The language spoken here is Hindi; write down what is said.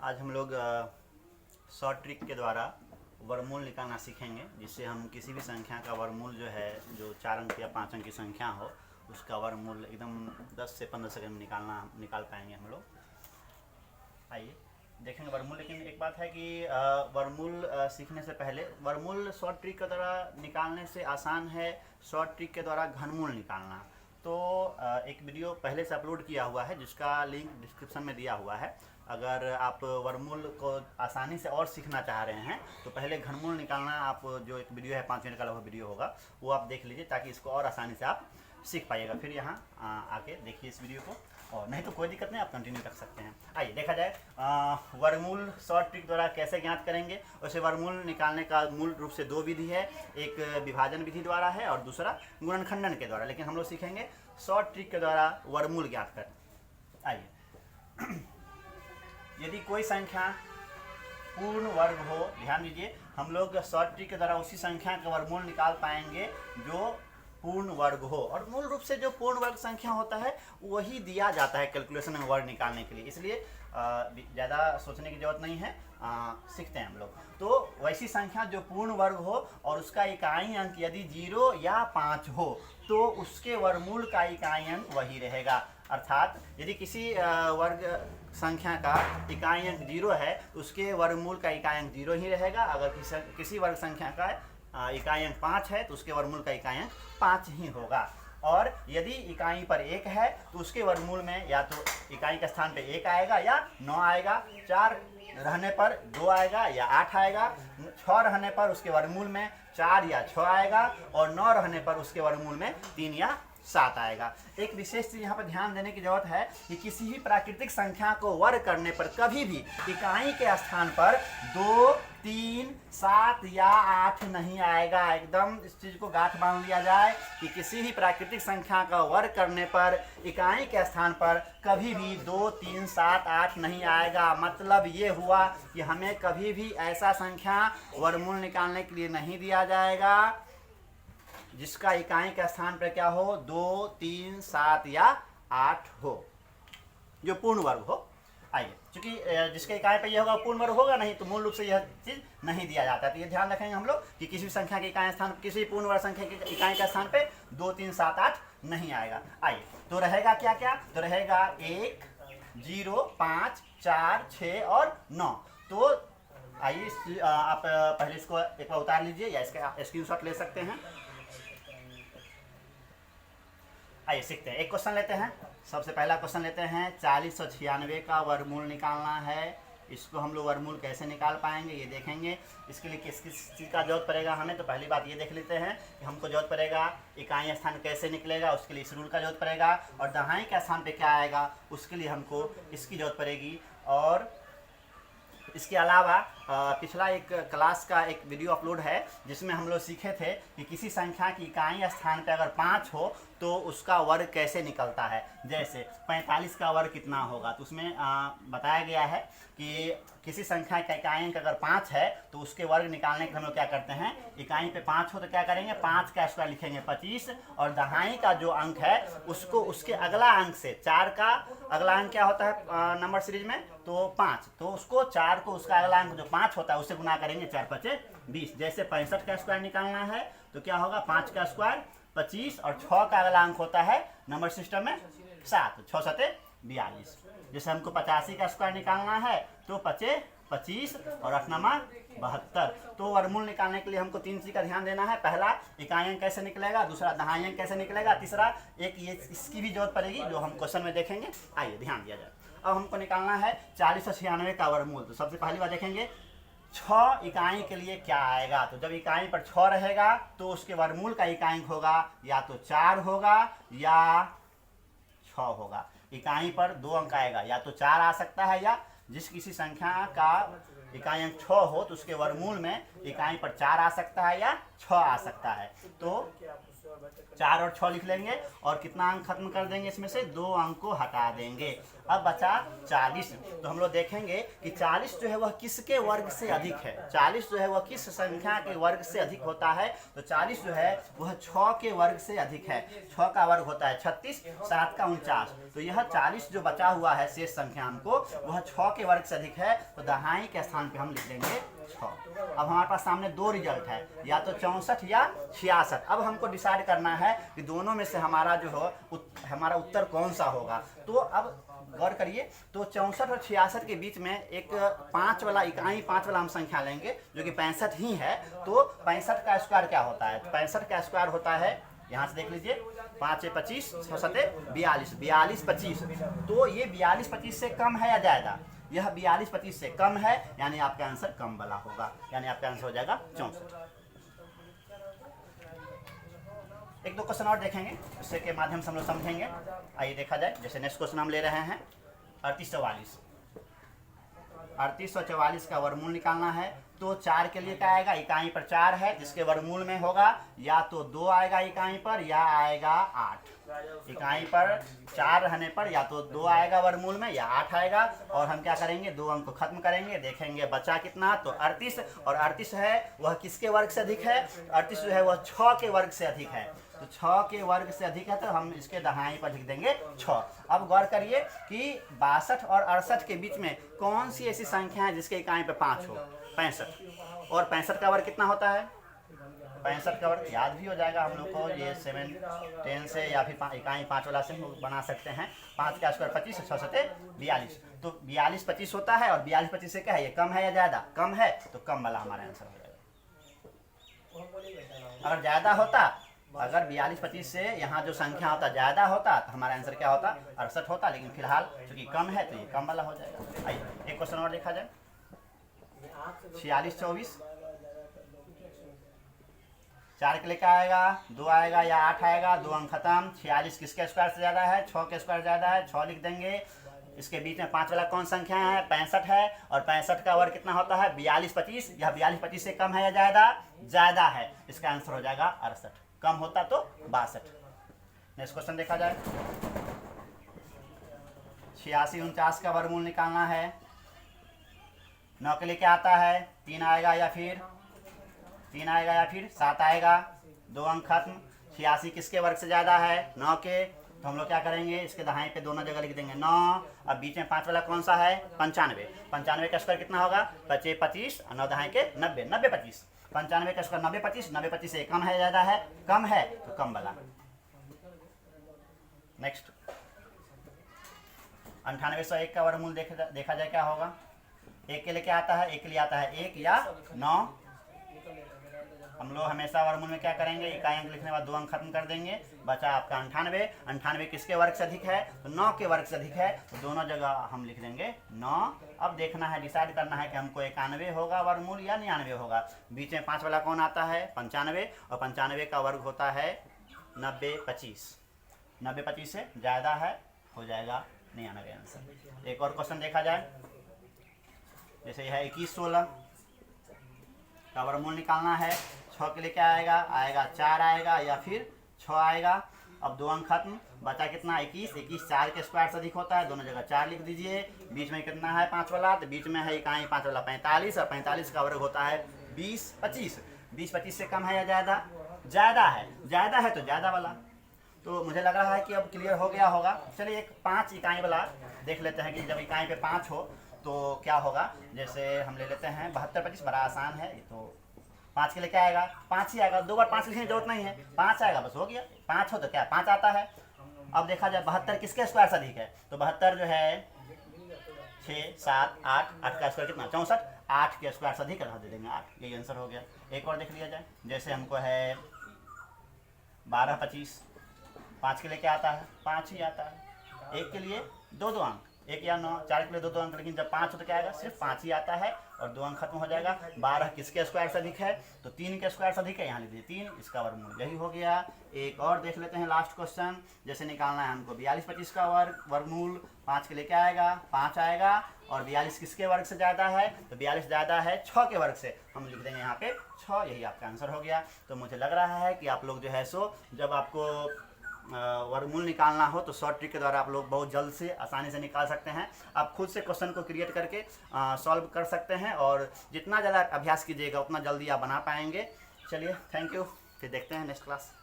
आज हम लोग शॉर्ट ट्रिक के द्वारा वर्गमूल निकालना सीखेंगे, जिससे हम किसी भी संख्या का वर्गमूल जो है, जो 4 अंक या 5 अंक की संख्या हो, उसका वर्गमूल एकदम 10 से 15 सेकंड में निकाल पाएंगे हम लोग। आइए देखेंगे वर्गमूल। लेकिन एक बात है कि वर्गमूल सीखने से पहले वर्गमूल शॉर्ट ट्रिक के द्वारा निकालने से आसान है शॉर्ट ट्रिक के द्वारा घनमूल निकालना। तो एक वीडियो पहले से अपलोड किया हुआ है, जिसका लिंक डिस्क्रिप्शन में दिया हुआ है। अगर आप वर्गमूल को आसानी से और सीखना चाह रहे हैं तो पहले घनमूल निकालना, आप जो एक वीडियो है 5 मिनट का लगभग वीडियो होगा, वो आप देख लीजिए, ताकि इसको और आसानी से आप सीख पाइएगा। फिर यहाँ आके देखिए इस वीडियो को, और नहीं तो कोई दिक्कत नहीं, आप कंटिन्यू कर सकते हैं। आइए देखा जाए वर्गमूल शॉर्ट ट्रिक द्वारा कैसे ज्ञात करेंगे। वैसे वर्गमूल निकालने का मूल रूप से 2 विधि है, एक विभाजन विधि द्वारा है और दूसरा गुणनखंडन के द्वारा। लेकिन हम लोग सीखेंगे शॉर्ट ट्रिक के द्वारा वर्गमूल ज्ञात कर। आइए यदि कोई संख्या पूर्ण वर्ग हो, ध्यान दीजिए, हम लोग शॉर्ट ट्रिक के द्वारा उसी संख्या का वर्गमूल निकाल पाएंगे जो पूर्ण वर्ग हो। और मूल रूप से जो पूर्ण वर्ग संख्या होता है वही दिया जाता है कैलकुलेशन में वर्ग निकालने के लिए, इसलिए ज़्यादा सोचने की जरूरत नहीं है, सीखते हैं हम लोग। तो वैसी संख्या जो पूर्ण वर्ग हो और उसका इकाई अंक यदि 0 या 5 हो तो उसके वर्गमूल का इकाई अंक वही रहेगा। अर्थात यदि किसी वर्ग संख्या का इकाई अंक 0 है तो उसके वर्गमूल का इकाई अंक 0 ही रहेगा। अगर किसी वर्ग संख्या का इकाई अंक 5 है तो उसके वर्गमूल का इकाई अंक 5 ही होगा। और यदि इकाई पर 1 है तो उसके वर्गमूल में या तो इकाई के स्थान पे 1 आएगा या 9 आएगा, 4 रहने पर 2 आएगा या 8 आएगा, 6 रहने पर उसके वर्गमूल में 4 या 6 आएगा, और 9 रहने पर उसके वर्गमूल में 3 या 7 आएगा। एक विशेष चीज यहाँ पर ध्यान देने की जरूरत है कि किसी भी प्राकृतिक संख्या को वर्ग करने पर कभी भी इकाई के स्थान पर 2, 3, 7 या 8 नहीं आएगा। एकदम इस चीज को गांठ बांध लिया जाए कि किसी भी प्राकृतिक संख्या का वर्ग करने पर इकाई के स्थान पर कभी भी 2, 3, 7, 8 नहीं आएगा। मतलब ये हुआ कि हमें कभी भी ऐसा संख्या वर्गमूल निकालने के लिए नहीं दिया जाएगा जिसका इकाई के स्थान पर क्या हो, 2, 3, 7 या 8 हो, जो पूर्ण वर्ग हो। आइए, क्योंकि जिसके इकाई पे ये होगा पूर्ण वर्ग होगा नहीं, तो मूल रूप से यह चीज नहीं दिया जाता है। तो ये ध्यान रखेंगे हम लोग कि किसी भी संख्या के इकाई स्थान, किसी पूर्ण वर्ग संख्या के इकाई के स्थान पे 2, 3, 7, 8 नहीं आएगा। आइए तो रहेगा क्या क्या, तो रहेगा 1, 0, 5, 4, 6 और 9। तो आइए आप पहले इसको एक बार उतार लीजिए या इसका स्क्रीनशॉट ले सकते हैं। आइए सीखते हैं, एक क्वेश्चन लेते हैं। सबसे पहला क्वेश्चन लेते हैं, 4096 का वर्गमूल निकालना है। इसको हम लोग वर्गमूल कैसे निकाल पाएंगे ये देखेंगे। इसके लिए किस किस चीज़ का जरूरत पड़ेगा हमें, तो पहली बात ये देख लेते हैं कि हमको जरूरत पड़ेगा इकाई स्थान कैसे निकलेगा, उसके लिए इस रूल का जरूरत पड़ेगा। और दहाई के स्थान पे क्या आएगा उसके लिए हमको इसकी जरूरत पड़ेगी। और इसके अलावा पिछला एक क्लास का एक वीडियो अपलोड है जिसमें हम लोग सीखे थे कि किसी संख्या की इकाई स्थान पे अगर 5 हो तो उसका वर्ग कैसे निकलता है। जैसे 45 का वर्ग कितना होगा, तो उसमें बताया गया है कि किसी संख्या का इकाई अंक अगर 5 है तो उसके वर्ग निकालने के लिए हम लोग क्या करते हैं, इकाई पे 5 हो तो क्या करेंगे, 5 का स्क्वायर लिखेंगे 25, और दहाई का जो अंक है उसको उसके अगला अंक से, 4 का अगला अंक क्या होता है नंबर सीरीज में, तो 5, तो उसको 4 को उसका अगला अंक जो 5 होता है उससे गुना करेंगे, 4 5 20। जैसे 65 का स्क्वायर निकालना है तो क्या होगा, 5 का स्क्वायर 25, और 6 का अगला अंक होता है नंबर सिस्टम में 7, 6 7 42। जैसे हमको 85 का स्क्वायर निकालना है तो 5 25 और 8 9 72। तो वर्गमूल निकालने के लिए हमको 3 चीज का ध्यान देना है। पहला, इकाई अंक कैसे निकलेगा, दूसरा दहाई अंक कैसे निकलेगा, तीसरा एक ये इसकी भी जरूरत पड़ेगी जो हम क्वेश्चन में देखेंगे। आइए ध्यान दिया जाए। अब हमको निकालना है 4096 का वर्गमूल। तो सबसे पहली बात देखेंगे 6 इकाई के लिए क्या आएगा। तो जब इकाई पर 6 रहेगा तो उसके वर्गमूल का इकाई अंक होगा या तो 4 होगा या 6 होगा। इकाई पर 2 अंक आएगा, या तो 4 आ सकता है, या जिस किसी संख्या का इकाई अंक 6 हो तो उसके वर्गमूल में इकाई पर 4 आ सकता है या 6 आ सकता है। तो 4 और 6 लिख लेंगे और कितना अंक खत्म कर देंगे, इसमें से 2 अंक को हटा देंगे। अब बचा 40। तो हम लोग देखेंगे कि 40 जो है वह किसके वर्ग से अधिक है, 40 जो है वह किस संख्या के वर्ग से अधिक होता है। तो 40 जो है वह 6 के वर्ग से अधिक है। 6 का वर्ग होता है 36, 7 का 49। तो यह 40 जो बचा हुआ है शेष संख्या हमको, वह 6 के वर्ग से अधिक है। तो दहाई के स्थान पे हम लिख देंगे 6। अब हमारे पास सामने 2 रिजल्ट है, या तो 64 या 66। अब हमको डिसाइड करना है कि दोनों में से हमारा जो हो हमारा उत्तर कौन सा होगा। तो अब गौर करिए, तो 64 और 66 के बीच में एक 5 वाला इकाई 5 वाला हम संख्या लेंगे जो कि 65 ही है। तो 65 का स्क्वायर क्या होता है, 65 का स्क्वायर होता है, यहाँ से देख लीजिए, 5 25, 6 7 42, 42 25। तो ये 42 25 से कम है या ज़्यादा, यह 42 25 से कम है, यानी आपका आंसर कम वाला होगा, यानी आपका आंसर हो जाएगा 64। एक दो क्वेश्चन और देखेंगे, इससे के माध्यम से हम लोग समझेंगे। आइए देखा जाए। जैसे नेक्स्ट क्वेश्चन हम ले रहे हैं 3844। 3844 का वर्गमूल निकालना है। तो 4 के लिए क्या आएगा, इकाई पर 4 है जिसके वर्गमूल में होगा या तो 2 आएगा इकाई पर या आएगा 8। इकाई पर 4 रहने पर या तो 2 आएगा वर्गमूल में या 8 आएगा। और हम क्या करेंगे, 2 अंक को खत्म करेंगे, देखेंगे बचा कितना, तो 38। और 38 है वह किसके वर्ग से अधिक है, 38 जो है वह 6 के वर्ग से अधिक है। तो 6 के वर्ग से अधिक है, तो हम इसके दहाई पर लिख देंगे 6। अब गौर करिए कि 62 और 68 के बीच में कौन सी ऐसी संख्या है जिसके इकाई पे 5 हो, 65। और 65 का वर्ग कितना होता है, 65 का वर्ग याद भी हो जाएगा हम लोग को, ये 7 10 से या फिर इकाई 5 वाला से हम बना सकते हैं। 5 का स्क्वायर 25, 6 7 42। तो 42 25 होता है, और 42 25 से क्या है, ये कम है या ज़्यादा, कम है, तो कम वाला हमारा आंसर हो जाएगा। अगर ज़्यादा होता, अगर 42 25 से यहाँ जो संख्या होता ज़्यादा होता, तो हमारा आंसर क्या होता, 68 होता। लेकिन फिलहाल चूंकि कम है तो ये कम वाला हो जाएगा। आइए एक क्वेश्चन और देखा जाए। 46 24। 4 के लिए क्या आएगा, 2 आएगा या 8 आएगा, 2 अंक खत्म। 46 किसके स्क्वायर से ज़्यादा है, 6 के स्क्वायर ज़्यादा है, 6 लिख देंगे। इसके बीच में 5 वाला कौन संख्या है, 65 है। और 65 का वर्ग कितना होता है, 42 25। यह 42 25 से कम है या ज़्यादा, ज़्यादा है। इसका आंसर हो जाएगा 68। कम होता तो 62। नेक्स्ट क्वेश्चन देखा जाए। 86 49 का वर्गमूल निकालना है। 9 के लिए क्या आता है, 3 आएगा या फिर 7 आएगा, 2 अंक खत्म। 86 किसके वर्ग से ज़्यादा है, 9 के। तो हम लोग क्या करेंगे, इसके दहाई पे दोनों जगह लिख देंगे 9। अब बीच में 5 वाला कौन सा है, 95। 95 का स्क्वायर कितना होगा, 25 25 और 9 दहाई के 90, 90 25। 95 का स्क्वायर 90 25, 90 25 से कम है ज़्यादा है, कम है, तो कम वाला। नेक्स्ट 9801 का वर्गमूल देखा जाए क्या होगा। 1 के लिए क्या आता है, 1 के लिए आता है 1 या 9। हम लोग हमेशा वर्गमूल में क्या करेंगे, इकाई अंक लिखने के बाद 2 अंक खत्म कर देंगे। बचा आपका 98। 98 किसके वर्ग से अधिक है, तो 9 के वर्ग से अधिक है। तो दोनों जगह हम लिख देंगे 9। अब देखना है, डिसाइड करना है कि हमको 91 होगा वर्गमूल या 99 होगा। बीच में 5 वाला कौन आता है, 95। और 95 का वर्ग होता है 90 25। 90 25 से ज़्यादा है, हो जाएगा 99 आंसर। एक और क्वेश्चन देखा जाए। जैसे यह 21 16 का वर्गमूल निकालना है। 6 के लिए क्या आएगा, आएगा 4 आएगा या फिर 6 आएगा। अब 2 अंक खत्म। बचा कितना, 21। 21 4 के स्क्वायर से अधिक होता है, दोनों जगह 4 लिख दीजिए। बीच में कितना है 5 वाला, तो बीच में है इकाई 5 वाला 45। और 45 का वर्ग होता है 20 25। 20 25 से कम है या ज़्यादा, ज़्यादा है। ज़्यादा है तो ज़्यादा वाला। तो मुझे लग रहा है कि अब क्लियर हो गया होगा। चलिए एक 5 इकाई वाला देख लेते हैं कि जब इकाई पे 5 हो तो क्या होगा। जैसे हम ले लेते हैं 72 25, बड़ा आसान है ये। तो 5 के लिए क्या आएगा, 5 ही आएगा। 2 बार 5 लिखने की जरूरत नहीं है, 5 आएगा बस, हो गया। 5 हो तो क्या 5 आता है। अब देखा जाए 72 किसके स्क्वायर से अधिक है, तो 72 जो है 6 7 8, 8 का स्क्वायर कितना 64, 8 के स्क्वायर से अधिक दे देंगे 8, यही आंसर हो गया। एक और देख लिया जाए। जैसे हमको है 12 25, 5 के लिए क्या आता है, 5 ही आता है। 1 के लिए 2 2 अंक, 1 या 9, 4 के लिए 2 अंक, लेकिन जब 5 हो तो क्या आएगा, सिर्फ 5 ही आता है और 2 अंक खत्म हो जाएगा। 12 किसके स्क्वायर से अधिक है, तो 3 के स्क्वायर से अधिक है, यहाँ लिख दीजिए 3, इसका वर्गमूल यही हो गया। एक और देख लेते हैं लास्ट क्वेश्चन, जैसे निकालना है हमको 42 25 का वर्गमूल, 5 के लिए क्या आएगा, 5 आएगा, और 42 किसके वर्ग से ज़्यादा है, तो 42 ज़्यादा है 6 के वर्ग से, हम लिख देंगे यहाँ पे 6, यही आपका आंसर हो गया। तो मुझे लग रहा है कि आप लोग जो है सो जब आपको वर्गमूल निकालना हो तो शॉर्ट ट्रिक के द्वारा आप लोग बहुत जल्द से आसानी से निकाल सकते हैं। आप खुद से क्वेश्चन को क्रिएट करके सॉल्व कर सकते हैं, और जितना ज़्यादा अभ्यास कीजिएगा उतना जल्दी आप बना पाएंगे। चलिए, थैंक यू, फिर देखते हैं नेक्स्ट क्लास।